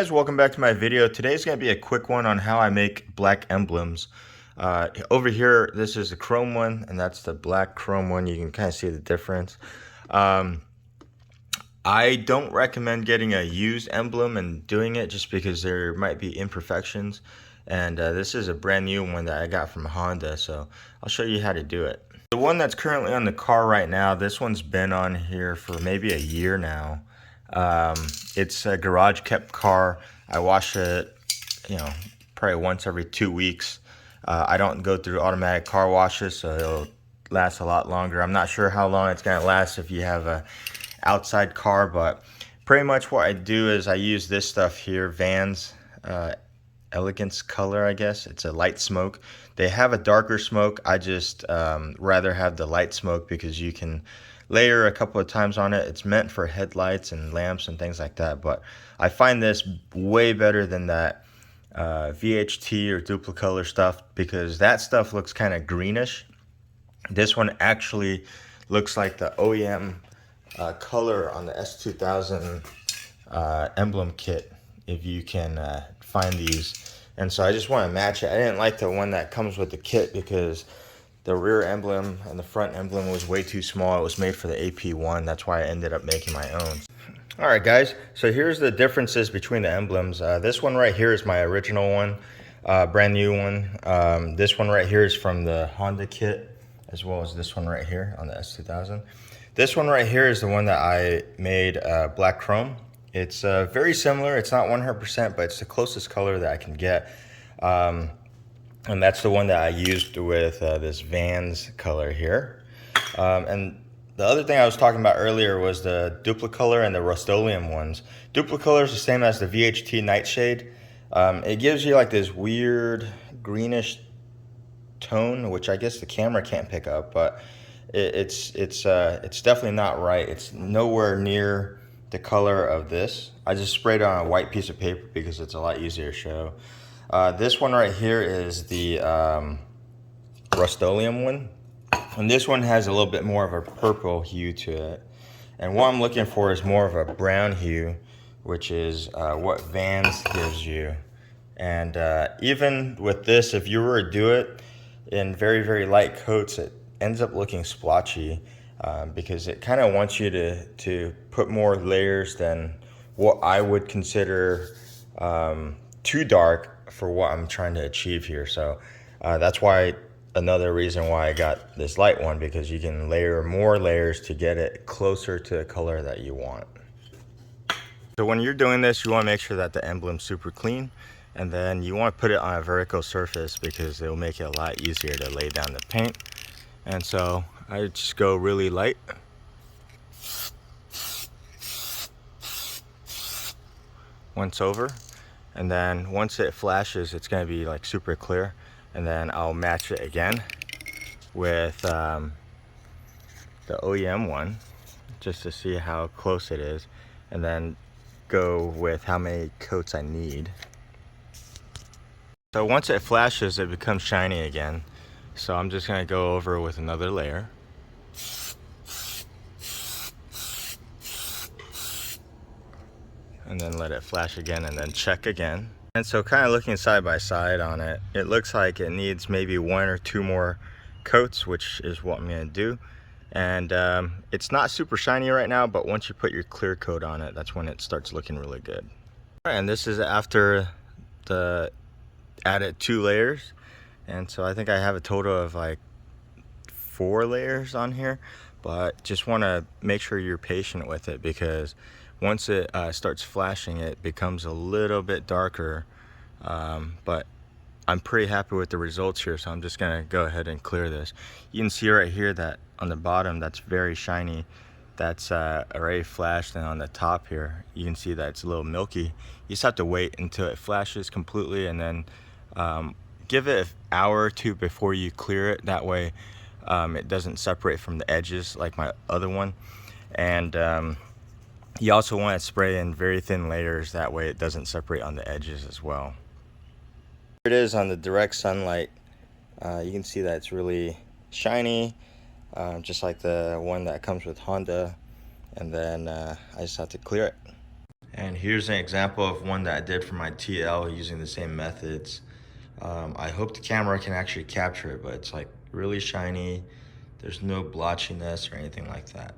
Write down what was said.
Guys, welcome back to my video. Today's going to be a quick one on how I make black emblems. Over here, this is the chrome one, and that's the black chrome one. You can kind of see the difference. I don't recommend getting a used emblem and doing it just because there might be imperfections. And this is a brand new one that I got from Honda, so I'll show you how to do it. The one that's currently on the car right now, this one's been on here for maybe a year now. It's a garage kept car. I wash it, probably once every 2 weeks. I don't go through automatic car washes, so it'll last a lot longer. I'm not sure how long it's gonna last if you have a outside car, but pretty much what I do is I use this stuff here, Vans Elegance color, I guess. It's a light smoke. They have a darker smoke. I just rather have the light smoke because you can layer a couple of times on it. It's meant for headlights and lamps and things like that, but I find this way better than that VHT or Duplicolor stuff because that stuff looks kind of greenish. This one actually looks like the OEM color on the S2000 emblem kit, if you can find these. And so I just want to match it. I didn't like the one that comes with the kit because the rear emblem and the front emblem was way too small. It was made for the AP1. That's why I ended up making my own. All right, guys. So here's the differences between the emblems. This one right here is my original one, brand new one. This one right here is from the Honda kit, as well as this one right here on the S2000. This one right here is the one that I made black chrome. It's very similar. It's not 100%, but it's the closest color that I can get. And that's the one that I used with this Vans color here. And the other thing I was talking about earlier was the Duplicolor and the Rust-Oleum ones. Duplicolor is the same as the VHT Nightshade. It gives you like this weird greenish tone, which I guess the camera can't pick up, but it's definitely not right. It's nowhere near the color of this. I just sprayed it on a white piece of paper because it's a lot easier to show. This one right here is the Rust-Oleum one. And this one has a little bit more of a purple hue to it. And what I'm looking for is more of a brown hue, which is what Vans gives you. And even with this, if you were to do it in very, very light coats, it ends up looking splotchy because it kind of wants you to put more layers than what I would consider too dark for what I'm trying to achieve here. So that's why another reason why I got this light one, because you can layer more layers to get it closer to the color that you want. So when you're doing this, you want to make sure that the emblem's super clean, and then you want to put it on a vertical surface because it'll make it a lot easier to lay down the paint. And so I just go really light. Once over, and then once it flashes, it's going to be like super clear. And then I'll match it again with the OEM one just to see how close it is, and then go with how many coats I need. So once it flashes, it becomes shiny again. So I'm just going to go over with another layer. And then let it flash again, and then check again. And so kind of looking side by side on it, it looks like it needs maybe 1 or 2 more coats, which is what I'm going to do. And it's not super shiny right now, but once you put your clear coat on it, that's when it starts looking really good. All right, and this is after the added 2 layers. And so I think I have a total of like 4 layers on here, but just want to make sure you're patient with it because once it starts flashing, it becomes a little bit darker, but I'm pretty happy with the results here, so I'm just gonna go ahead and clear this. You can see right here that on the bottom, that's very shiny. That's already flashed, and on the top here, you can see that it's a little milky. You just have to wait until it flashes completely, and then give it an hour or 2 before you clear it. That way, it doesn't separate from the edges like my other one. And you also want to spray in very thin layers, that way it doesn't separate on the edges as well. Here it is on the direct sunlight. You can see that it's really shiny, just like the one that comes with Honda. And then I just have to clear it. And here's an example of one that I did for my TL using the same methods. I hope the camera can actually capture it, but it's like really shiny. There's no blotchiness or anything like that.